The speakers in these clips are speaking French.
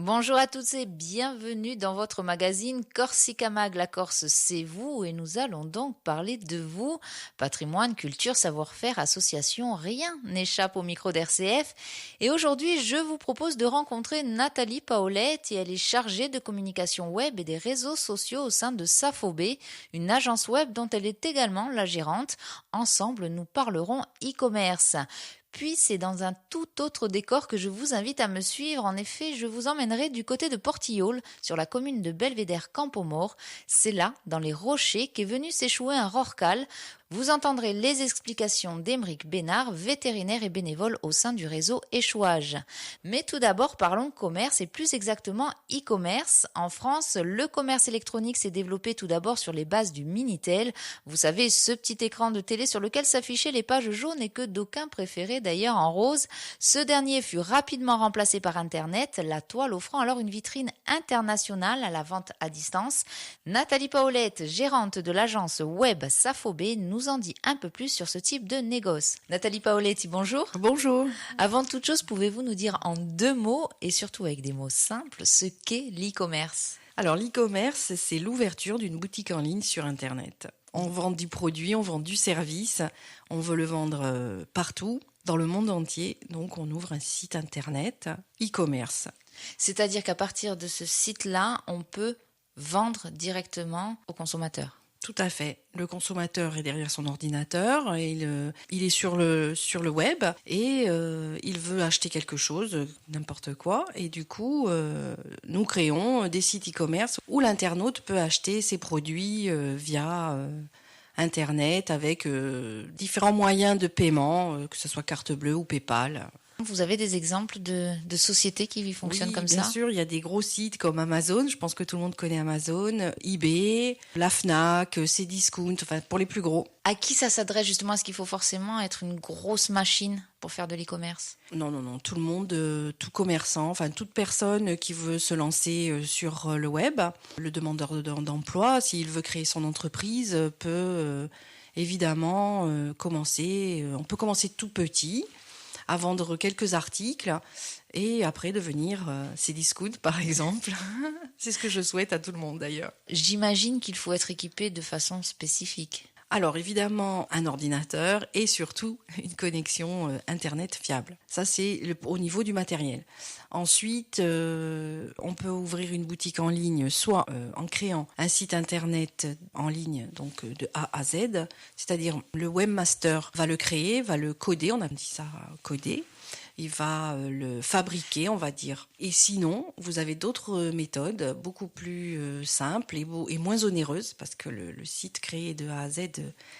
Bonjour à toutes et bienvenue dans votre magazine Corsica Mag. La Corse, c'est vous et nous allons donc parler de vous. Patrimoine, culture, savoir-faire, association, rien n'échappe au micro d'RCF. Et aujourd'hui, je vous propose de rencontrer Nathalie Paolette et elle est chargée de communication web et des réseaux sociaux au sein de Safobé, une agence web dont elle est également la gérante. Ensemble, nous parlerons e-commerce. Puis c'est dans un tout autre décor que je vous invite à me suivre. En effet, je vous emmènerai du côté de Portillol, sur la commune de Belvédère-Campomor. C'est là, dans les rochers, qu'est venu s'échouer un rorcal. Vous entendrez les explications d'Émeric Bénard, vétérinaire et bénévole au sein du réseau Échouage. Mais tout d'abord, parlons commerce et plus exactement e-commerce. En France, le commerce électronique s'est développé tout d'abord sur les bases du Minitel. Vous savez, ce petit écran de télé sur lequel s'affichaient les pages jaunes et que d'aucuns préféraient d'ailleurs en rose. Ce dernier fut rapidement remplacé par Internet, la toile offrant alors une vitrine internationale à la vente à distance. Nathalie Paolette, gérante de l'agence web Safobé, nous en dit un peu plus sur ce type de négoce. Nathalie Paoletti, bonjour. Bonjour. Avant toute chose, pouvez-vous nous dire en 2 mots, et surtout avec des mots simples, ce qu'est l'e-commerce ? Alors l'e-commerce, c'est l'ouverture d'une boutique en ligne sur Internet. On vend du produit, on vend du service, on veut le vendre partout, dans le monde entier. Donc on ouvre un site Internet e-commerce. C'est-à-dire qu'à partir de ce site-là, on peut vendre directement au consommateur. Tout à fait. Le consommateur est derrière son ordinateur, et il est sur le web et il veut acheter quelque chose, n'importe quoi. Et du coup, nous créons des sites e-commerce où l'internaute peut acheter ses produits via Internet avec différents moyens de paiement, que ce soit carte bleue ou PayPal. Vous avez des exemples de sociétés qui fonctionnent comme ça ? Bien sûr, il y a des gros sites comme Amazon, je pense que tout le monde connaît Amazon, eBay, la Fnac, Cdiscount, enfin pour les plus gros. À qui ça s'adresse justement ? Est-ce qu'il faut forcément être une grosse machine pour faire de l'e-commerce ? Non, tout le monde, tout commerçant, enfin toute personne qui veut se lancer sur le web, le demandeur d'emploi, s'il veut créer son entreprise, peut évidemment commencer, on peut commencer tout petit, à vendre quelques articles et après devenir Cdiscount par exemple. C'est ce que je souhaite à tout le monde d'ailleurs. J'imagine qu'il faut être équipé de façon spécifique. Alors évidemment un ordinateur et surtout une connexion Internet fiable. Ça c'est au niveau du matériel. Ensuite, on peut ouvrir une boutique en ligne soit en créant un site Internet en ligne donc de A à Z, c'est-à-dire le webmaster va le créer, va le coder, on a dit ça coder. Il va le fabriquer, on va dire. Et sinon, vous avez d'autres méthodes beaucoup plus simples et moins onéreuses, parce que le site créé de A à Z,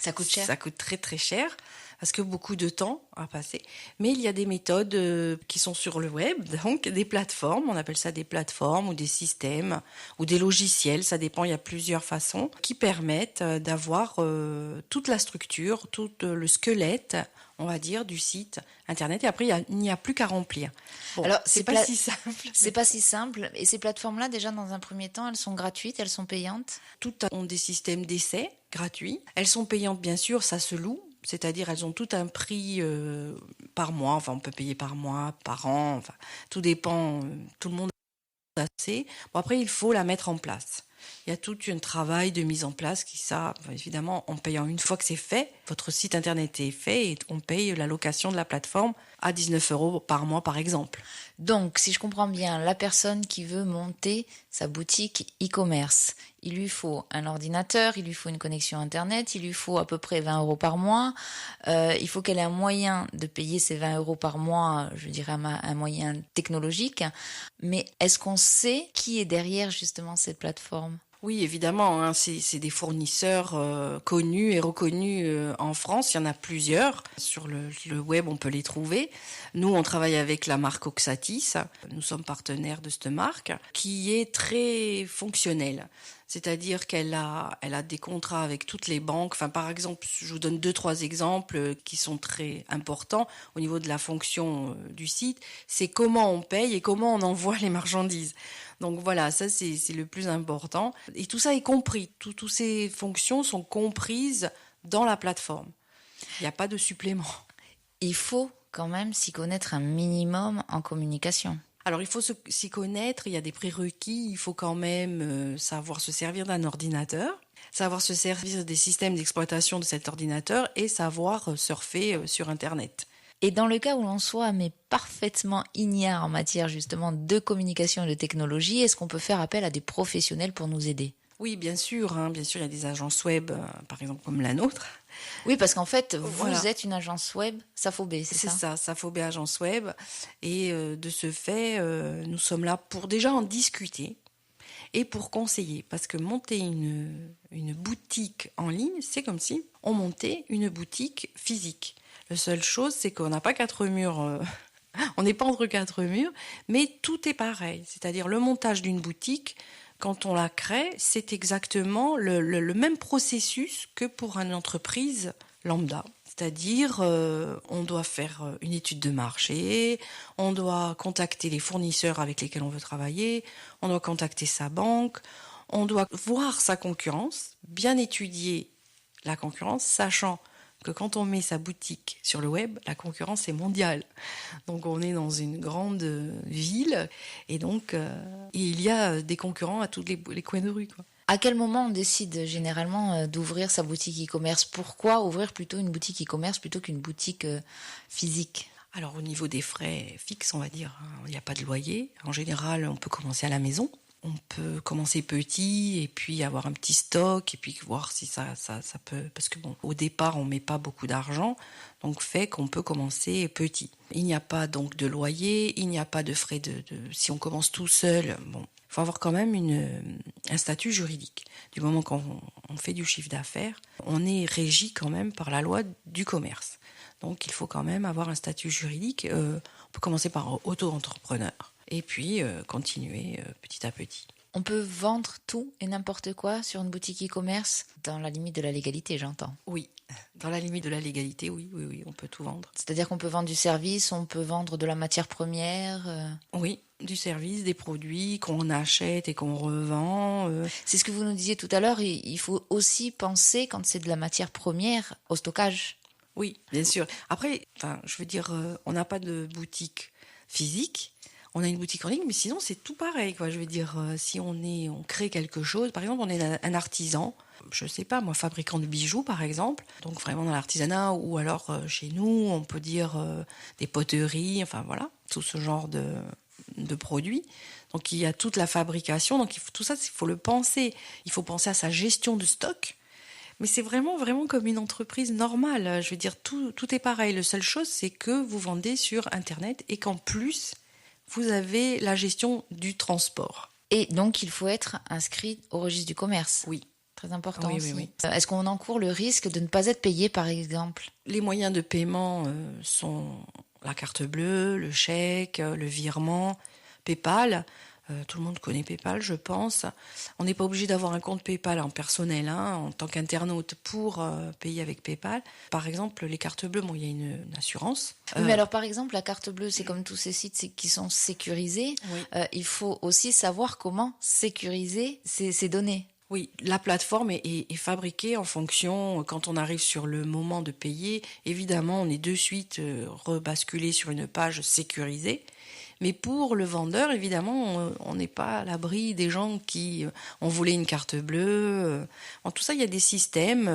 ça coûte cher. Ça coûte très très cher, parce que beaucoup de temps à passer. Mais il y a des méthodes qui sont sur le web, donc des plateformes, on appelle ça des plateformes ou des systèmes ou des logiciels, ça dépend, il y a plusieurs façons, qui permettent d'avoir toute la structure, tout le squelette, on va dire, du site Internet. Et après, il n'y a plus qu'à remplir. Bon, alors, c'est pas si simple. C'est pas si simple. Et ces plateformes-là, déjà, dans un premier temps, elles sont gratuites, elles sont payantes ? Toutes ont des systèmes d'essai gratuits. Elles sont payantes, bien sûr, ça se loue. C'est-à-dire, elles ont tout un prix par mois. Enfin, on peut payer par mois, par an. Enfin, tout dépend. Tout le monde a assez. Bon, après, il faut la mettre en place. Il y a tout un travail de mise en place qui, ça, évidemment, en payant une fois que c'est fait, votre site Internet est fait et on paye la location de la plateforme à 19 € par mois, par exemple. Donc, si je comprends bien, la personne qui veut monter sa boutique e-commerce, il lui faut un ordinateur, il lui faut une connexion Internet, il lui faut à peu près 20 € par mois. Il faut qu'elle ait un moyen de payer ces 20 € par mois, je dirais un moyen technologique. Mais est-ce qu'on sait qui est derrière justement cette plateforme ? Oui, évidemment, hein, c'est des fournisseurs connus et reconnus en France. Il y en a plusieurs. Sur le web, on peut les trouver. Nous, on travaille avec la marque Oxatis. Nous sommes partenaires de cette marque qui est très fonctionnelle. C'est-à-dire qu'elle a des contrats avec toutes les banques. Enfin, par exemple, je vous donne 2-3 exemples qui sont très importants au niveau de la fonction du site. C'est comment on paye et comment on envoie les marchandises. Donc voilà, ça c'est le plus important. Et tout ça est compris. Toutes ces fonctions sont comprises dans la plateforme. Il n'y a pas de supplément. Il faut quand même s'y connaître un minimum en communication. Alors, il faut s'y connaître, il y a des prérequis, il faut quand même savoir se servir d'un ordinateur, savoir se servir des systèmes d'exploitation de cet ordinateur et savoir surfer sur Internet. Et dans le cas où l'on soit mais parfaitement ignare en matière justement de communication et de technologie, est-ce qu'on peut faire appel à des professionnels pour nous aider? Oui, bien sûr, il y a des agences web, par exemple comme la nôtre. Oui, parce qu'en fait, vous Voilà, êtes une agence web, Safobé, c'est c'est ça? ça, Safobé Agence Web. Et de ce fait, nous sommes là pour déjà en discuter et pour conseiller. Parce que monter une boutique en ligne, c'est comme si on montait une boutique physique. La seule chose, c'est qu'on n'a pas quatre murs, on n'est pas entre quatre murs, mais tout est pareil. C'est-à-dire le montage d'une boutique, quand on la crée, c'est exactement le même processus que pour une entreprise lambda. C'est-à-dire, on doit faire une étude de marché, on doit contacter les fournisseurs avec lesquels on veut travailler, on doit contacter sa banque, on doit voir sa concurrence, bien étudier la concurrence, sachant que quand on met sa boutique sur le web, la concurrence est mondiale. Donc on est dans une grande ville et donc il y a des concurrents à tous les coins de rue, quoi. À quel moment on décide généralement d'ouvrir sa boutique e-commerce? Pourquoi ouvrir plutôt une boutique e-commerce plutôt qu'une boutique physique? Alors au niveau des frais fixes, on va dire, hein, il n'y a pas de loyer. En général, on peut commencer à la maison. On peut commencer petit et puis avoir un petit stock et puis voir si ça peut... Parce que bon, au départ, on met pas beaucoup d'argent, donc fait qu'on peut commencer petit. Il n'y a pas donc de loyer, il n'y a pas de frais si on commence tout seul, bon, il faut avoir quand même un statut juridique. Du moment qu'on on fait du chiffre d'affaires, on est régi quand même par la loi du commerce. Donc il faut quand même avoir un statut juridique. On peut commencer par auto-entrepreneur et puis continuer petit à petit. On peut vendre tout et n'importe quoi sur une boutique e-commerce dans la limite de la légalité, j'entends. Oui, dans la limite de la légalité, oui, on peut tout vendre. C'est-à-dire qu'on peut vendre du service, on peut vendre de la matière première. Oui, du service, des produits qu'on achète et qu'on revend. C'est ce que vous nous disiez tout à l'heure, il faut aussi penser, quand c'est de la matière première, au stockage. Oui, bien sûr. Après, je veux dire, on n'a pas de boutique physique. On a une boutique en ligne, mais sinon c'est tout pareil, quoi. Je veux dire, si on crée quelque chose, par exemple, on est un artisan, je sais pas, moi, fabricant de bijoux, par exemple, donc vraiment dans l'artisanat, ou alors chez nous, on peut dire des poteries, enfin voilà, tout ce genre de produits. Donc il y a toute la fabrication, donc tout ça, il faut le penser. Il faut penser à sa gestion de stock. Mais c'est vraiment, vraiment comme une entreprise normale. Je veux dire, tout est pareil. La seule chose, c'est que vous vendez sur Internet et qu'en plus, vous avez la gestion du transport. Et donc, il faut être inscrit au registre du commerce. Oui. Très important Oui, aussi. oui. Est-ce qu'on encourt le risque de ne pas être payé, par exemple? Les moyens de paiement sont la carte bleue, le chèque, le virement, PayPal. Tout le monde connaît PayPal, je pense. On n'est pas obligé d'avoir un compte PayPal en personnel, hein, en tant qu'internaute, pour payer avec PayPal. Par exemple, les cartes bleues, bon, il y a une assurance. Oui, mais alors, par exemple, la carte bleue, c'est comme tous ces sites qui sont sécurisés. Oui. Il faut aussi savoir comment sécuriser ces données. Oui, la plateforme est fabriquée en fonction, quand on arrive sur le moment de payer, évidemment, on est de suite rebasculé sur une page sécurisée. Mais pour le vendeur, évidemment, on n'est pas à l'abri des gens qui ont volé une carte bleue. En tout ça, il y a des systèmes.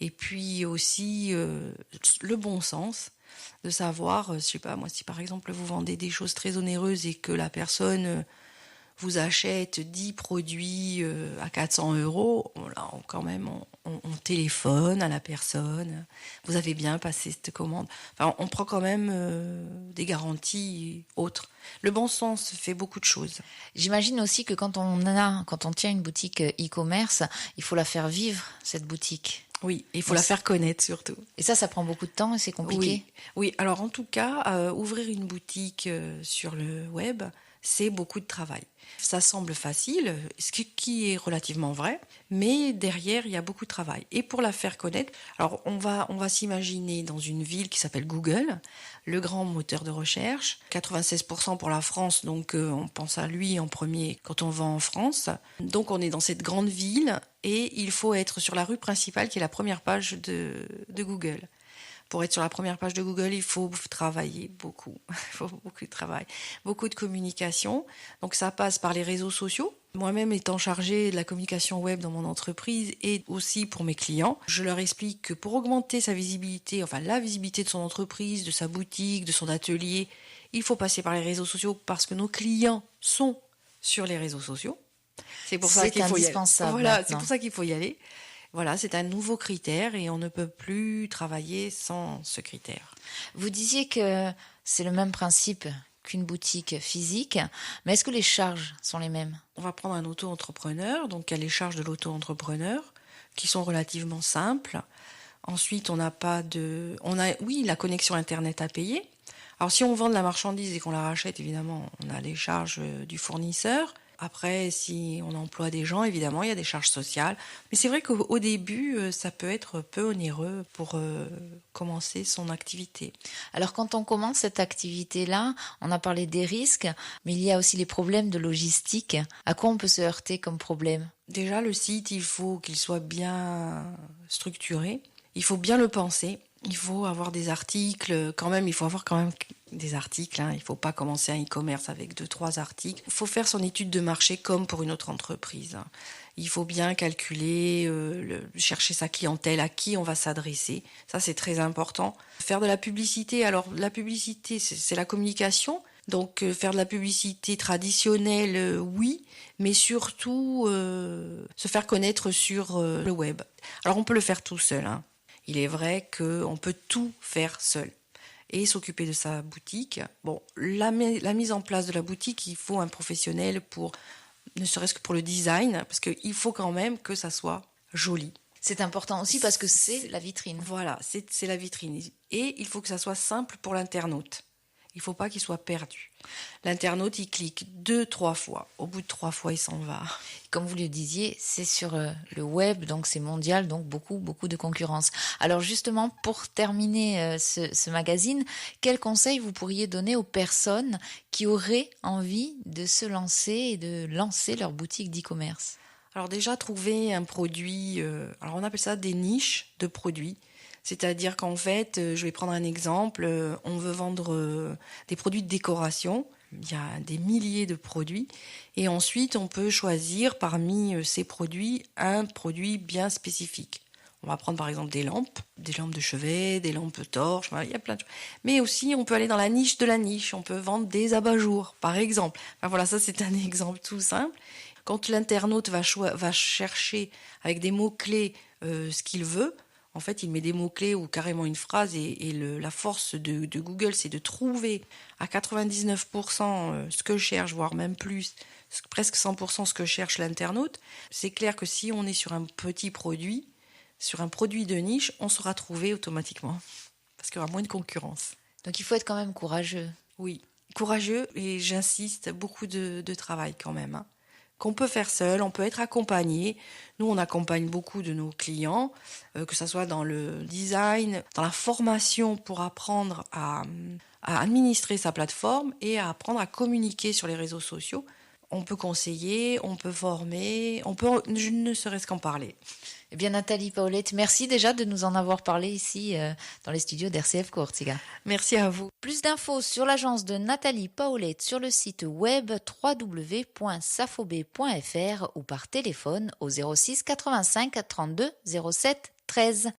Et puis aussi le bon sens de savoir, je sais pas, moi, si par exemple vous vendez des choses très onéreuses et que la personne vous achète 10 produits à 400 €, là, quand même, on téléphone à la personne. Vous avez bien passé cette commande. Enfin, on prend quand même des garanties autres. Le bon sens fait beaucoup de choses. J'imagine aussi que quand on tient une boutique e-commerce, il faut la faire vivre, cette boutique. Oui, il faut la faire connaître surtout. Et ça prend beaucoup de temps et c'est compliqué. Oui. Alors en tout cas, ouvrir une boutique sur le web, c'est beaucoup de travail. Ça semble facile, ce qui est relativement vrai, mais derrière, il y a beaucoup de travail. Et pour la faire connaître, alors on va s'imaginer dans une ville qui s'appelle Google, le grand moteur de recherche, 96% pour la France, donc on pense à lui en premier quand on va en France. Donc on est dans cette grande ville et il faut être sur la rue principale qui est la première page de Google. Pour être sur la première page de Google, il faut travailler beaucoup. Il faut beaucoup de travail, beaucoup de communication. Donc ça passe par les réseaux sociaux. Moi-même étant chargée de la communication web dans mon entreprise et aussi pour mes clients, je leur explique que pour augmenter sa visibilité, enfin la visibilité de son entreprise, de sa boutique, de son atelier, il faut passer par les réseaux sociaux parce que nos clients sont sur les réseaux sociaux. C'est pour ça qu'il faut y aller. Voilà, c'est pour ça qu'il faut y aller. Voilà, c'est un nouveau critère et on ne peut plus travailler sans ce critère. Vous disiez que c'est le même principe qu'une boutique physique, mais est-ce que les charges sont les mêmes? On va prendre un auto-entrepreneur, donc il y a les charges de l'auto-entrepreneur qui sont relativement simples. Ensuite, oui, la connexion Internet à payer. Alors si on vend de la marchandise et qu'on la rachète, évidemment, on a les charges du fournisseur. Après, si on emploie des gens, évidemment, il y a des charges sociales. Mais c'est vrai qu'au début, ça peut être peu onéreux pour commencer son activité. Alors, quand on commence cette activité-là, on a parlé des risques, mais il y a aussi les problèmes de logistique. À quoi on peut se heurter comme problème? Déjà, le site, il faut qu'il soit bien structuré. Il faut bien le penser. Il faut avoir des articles, il faut avoir quand même des articles. Il ne faut pas commencer un e-commerce avec 2-3 articles. Il faut faire son étude de marché comme pour une autre entreprise. Il faut bien calculer, chercher sa clientèle, à qui on va s'adresser. Ça, c'est très important. Faire de la publicité. Alors, la publicité, c'est la communication. Donc, faire de la publicité traditionnelle, oui, mais surtout se faire connaître sur le web. Alors, on peut le faire tout seul, Il est vrai qu'on peut tout faire seul et s'occuper de sa boutique. Bon, la mise en place de la boutique, il faut un professionnel ne serait-ce que pour le design, parce qu'il faut quand même que ça soit joli. C'est important aussi parce que c'est la vitrine. Voilà, c'est la vitrine. Et il faut que ça soit simple pour l'internaute. Il ne faut pas qu'il soit perdu. L'internaute, il clique 2-3 fois. Au bout de 3 fois, il s'en va. Comme vous le disiez, c'est sur le web, donc c'est mondial, donc beaucoup de concurrence. Alors justement, pour terminer ce magazine, quels conseils vous pourriez donner aux personnes qui auraient envie de se lancer et de lancer leur boutique d'e-commerce? Alors déjà, trouver un produit, alors on appelle ça des niches de produits. C'est-à-dire qu'en fait, je vais prendre un exemple, on veut vendre des produits de décoration, il y a des milliers de produits, et ensuite on peut choisir parmi ces produits un produit bien spécifique. On va prendre par exemple des lampes de chevet, des lampes torches, il y a plein de choses. Mais aussi on peut aller dans la niche de la niche, on peut vendre des abat-jours par exemple. Enfin, voilà, ça c'est un exemple tout simple. Quand l'internaute va chercher avec des mots-clés ce qu'il veut, en fait, il met des mots-clés ou carrément une phrase et la force de Google, c'est de trouver à 99% ce que cherche, voire même plus, presque 100% ce que cherche l'internaute. C'est clair que si on est sur un petit produit, sur un produit de niche, on sera trouvé automatiquement parce qu'il y aura moins de concurrence. Donc il faut être quand même courageux. Oui, courageux et j'insiste, beaucoup de travail quand même. Qu'on peut faire seul, on peut être accompagné. Nous, on accompagne beaucoup de nos clients, que ce soit dans le design, dans la formation pour apprendre à administrer sa plateforme et à apprendre à communiquer sur les réseaux sociaux. On peut conseiller, on peut former, je ne serait-ce qu'en parler. Eh bien, Nathalie Paolette, merci déjà de nous en avoir parlé ici dans les studios d'RCF Corsica. Merci à vous. Plus d'infos sur l'agence de Nathalie Paolette sur le site web www.safobe.fr ou par téléphone au 06 85 32 07 13.